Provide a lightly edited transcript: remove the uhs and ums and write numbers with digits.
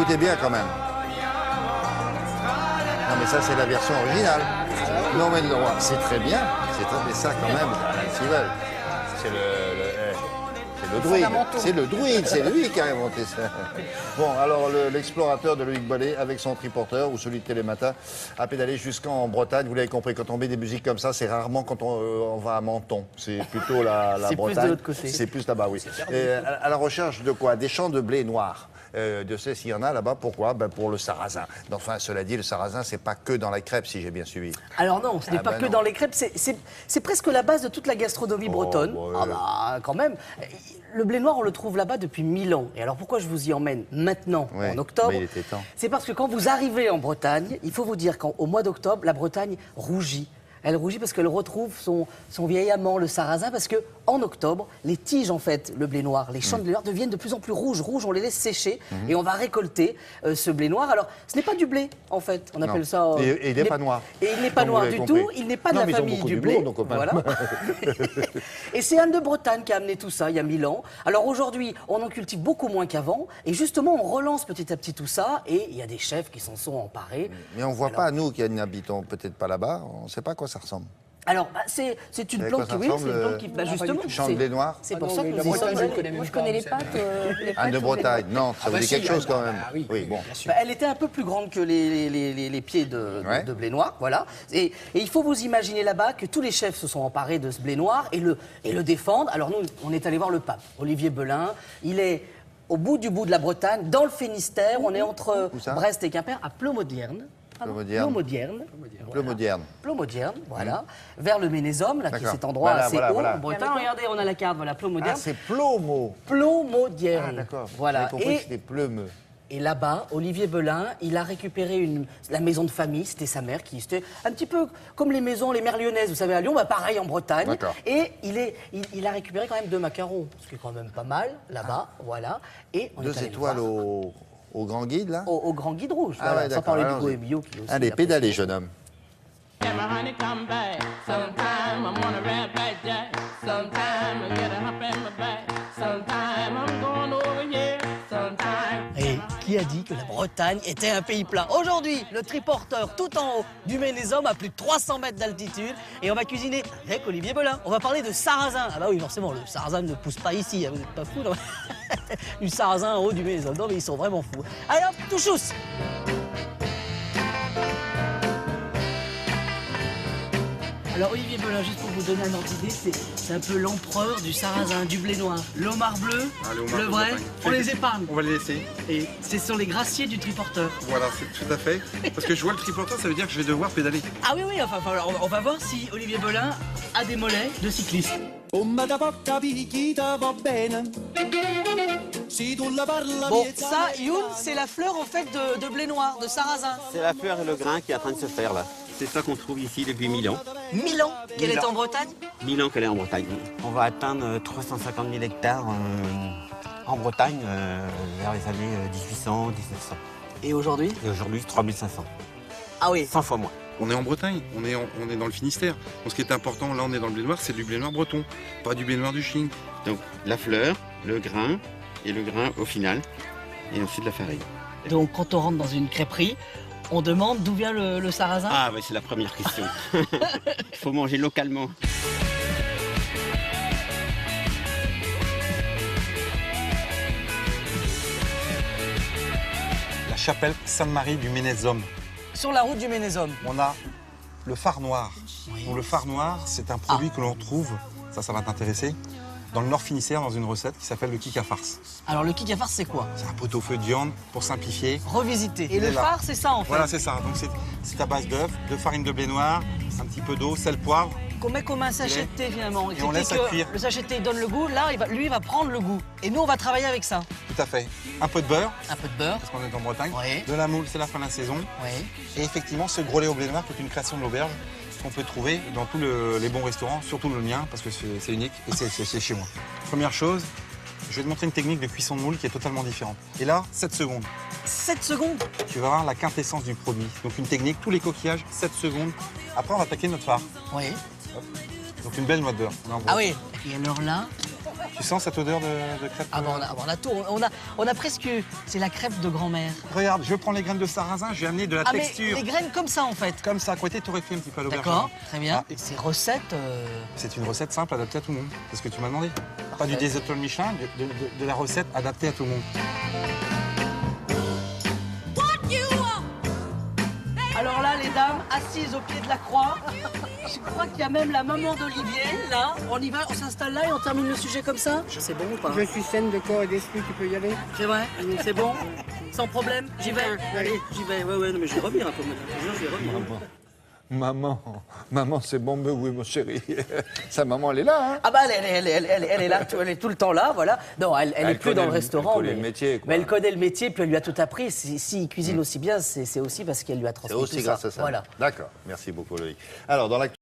écoutez bien quand même. Non mais ça c'est la version originale. Non mais c'est très bien. Mais ça quand même, s'ils veulent. C'est le druide. C'est le druide, c'est lui qui a inventé ça. Bon, alors l'explorateur de Loïc Boilet avec son triporteur ou celui de Télématin a pédalé jusqu'en Bretagne. Vous l'avez compris, quand on met des musiques comme ça, c'est rarement quand on va à Menton. C'est plutôt la Bretagne. C'est plus de l'autre côté. C'est plus là-bas, oui. Et à la recherche de quoi? Des champs de blé noir. Dieu sait s'il y en a là-bas. Pourquoi? Ben pour le sarrasin. Enfin, cela dit, le sarrasin, c'est pas que dans la crêpe, si j'ai bien suivi. Alors non, ce n'est pas que dans les crêpes. C'est presque la base de toute la gastronomie bretonne. Ouais. Ah bah, quand même. Le blé noir, on le trouve là-bas depuis 1000 ans. Et alors pourquoi je vous y emmène maintenant, en octobre? Mais il était temps. C'est parce que quand vous arrivez en Bretagne, il faut vous dire qu'au mois d'octobre, la Bretagne rougit. Elle rougit parce qu'elle retrouve son vieil amant, le sarrasin, parce que en octobre, les tiges, en fait, le blé noir, les champs de blé noir deviennent de plus en plus rouges. On les laisse sécher et on va récolter ce blé noir. Alors, ce n'est pas du blé, en fait. On appelle ça... Et il n'est pas noir. Et il n'est pas noir du tout. Il n'est pas de la famille du blé. Donc, voilà. Et c'est Anne de Bretagne qui a amené tout ça il y a 1000 ans. Alors aujourd'hui, on en cultive beaucoup moins qu'avant. Et justement, on relance petit à petit tout ça. Et il y a des chefs qui s'en sont emparés. Mais on ne voit pas, nous qui n'habitons peut-être pas là-bas, on ne sait pas à quoi ça ressemble. Alors, c'est une plante qui, oui, c'est une plante qui, justement, Champ de blé noir. c'est pour ça que nous y sommes. Moi, je connais les pâtes. Anne de Bretagne, non, ça vous dit quelque chose quand même. Oui, bon. Elle était un peu plus grande que les pieds de blé noir, voilà. Et il faut vous imaginer là-bas que tous les chefs se sont emparés de ce blé noir et le défendent. Alors nous, on est allé voir le pape, Olivier Belin. Il est au bout de la Bretagne, dans le Finistère. On est entre Brest et Quimper, à Plomodierne. Plomodierne, voilà. Vers le Ménésome, là, qui est cet endroit assez haut en Bretagne. Regardez, on a la carte, voilà, Plomodierne. Ah, c'est Plomo. Plomodierne. Ah, d'accord. Voilà. J'ai compris que c'était Pleumeux. Et là-bas, Olivier Belin, il a récupéré la maison de famille, c'était sa mère, qui était un petit peu comme les maisons, les mères lyonnaises, vous savez, à Lyon, bah pareil en Bretagne. Et il a récupéré quand même 2 macarons, ce qui est quand même pas mal, là-bas, voilà. Et on 2 étoiles au Grand Guide, là? Au Grand Guide Rouge, Ah, voilà, ouais, sans parler du alors, Goemio qui est aussi... Allez, pédalez, jeune homme. Et qui a dit que la Bretagne était un pays plat? Aujourd'hui, le triporteur tout en haut du Ménésome à plus de 300 mètres d'altitude. Et on va cuisiner avec Olivier Belin. On va parler de sarrasin. Ah bah oui, forcément, le sarrasin ne pousse pas ici. Vous n'êtes pas fous, non? Du sarrasin en haut du Ménésome. Non mais ils sont vraiment fous. Allez hop, touchous! Alors Olivier Belin, juste pour vous donner un ordre d'idée, c'est un peu l'empereur du sarrasin, du blé noir. L'homard bleu, le vrai, on les épargne. On va les laisser. Et ce sont les graciers du triporteur. Voilà, c'est tout à fait. Parce que je vois le triporteur, ça veut dire que je vais devoir pédaler. Ah oui, enfin, on va voir si Olivier Belin a des mollets de cycliste. Bon, ça, Youn, c'est la fleur en fait de blé noir, de sarrasin. C'est la fleur et le grain qui est en train de se faire là. C'est ça qu'on trouve ici depuis 1000 ans. 1000 ans qu'elle est en Bretagne? 1000 ans qu'elle est en Bretagne. On va atteindre 350 000 hectares en Bretagne vers les années 1800, 1900. Et aujourd'hui? Et aujourd'hui, 3500. Ah oui. 100 fois moins. On est en Bretagne, on est dans le Finistère. Donc ce qui est important, là on est dans le blé noir, c'est du blé noir breton, pas du blé noir du Chine. Donc la fleur, le grain, et le grain au final, et ensuite la farine. Donc quand on rentre dans une crêperie, on demande d'où vient le sarrasin? Ah ouais, c'est la première question. Il faut manger localement. La chapelle Sainte-Marie du Ménésome. Sur la route du Ménésome. On a le phare noir. Donc, le phare noir, c'est un produit que l'on trouve, ça va t'intéresser, dans le Nord Finistère, dans une recette qui s'appelle le kick à farce. Alors le kick à farce, c'est quoi? C'est un pot-au-feu de viande, pour simplifier. Revisiter. Et le phare, c'est ça en fait? Voilà, c'est ça. Donc c'est à base d'œufs, de farine de blé noir, un petit peu d'eau, sel, poivre. Qu'on met comme un sachet de thé finalement. Et on laisse ça cuire. Le sachet de thé donne le goût, là, lui, il va prendre le goût. Et nous, on va travailler avec ça. Tout à fait. Un peu de beurre. Un peu de beurre. Parce qu'on est en Bretagne. Oui. De la moule, c'est la fin de la saison. Oui. Et effectivement, ce gros lait au blé noir, qui est une création de l'auberge, qu'on peut trouver dans tous les bons restaurants, surtout le mien, parce que c'est unique et c'est chez moi. Première chose, je vais te montrer une technique de cuisson de moule qui est totalement différente. Et là, 7 secondes. 7 secondes? Tu vas voir la quintessence du produit. Donc une technique, tous les coquillages, 7 secondes. Après, on va attaquer notre phare. Oui. Hop. Donc une belle noix de beurre. Ah oui. Et alors là, Tu sens cette odeur de crêpe? Ah, on a tout. On a presque. C'est la crêpe de grand-mère. Regarde, je prends les graines de sarrasin, j'ai amené de la texture. Mais les graines comme ça, en fait. Comme ça, à côté, tu aurais fait un petit peu à l'aubergine. D'accord, très bien. Ah, et Ces recettes. c'est une recette simple, adaptée à tout le monde. C'est ce que tu m'as demandé. Pas du des étoiles Michelin, de la recette adaptée à tout le monde. Alors là, les dames, assises au pied de la croix. Je crois qu'il y a même la maman d'Olivier, là. On y va, on s'installe là et on termine le sujet comme ça? C'est bon ou pas? Je suis saine de corps et d'esprit, tu peux y aller. C'est vrai? C'est bon? Sans problème? J'y vais? Allez. J'y vais, ouais, non, mais je vais revenir un peu maintenant. Je vais revenir. Maman, c'est bon, mais oui, mon chéri. Sa maman, elle est là, hein? Ah bah elle est là, elle est tout le temps là, voilà. Non, elle est plus dans le restaurant. Elle connaît le métier, quoi. Mais elle connaît le métier, puis elle lui a tout appris. S'il cuisine aussi bien, c'est aussi parce qu'elle lui a C'est transmis tout ça. aussi grâce à ça. Voilà. D'accord, merci beaucoup, Loïc. Alors, dans l'actu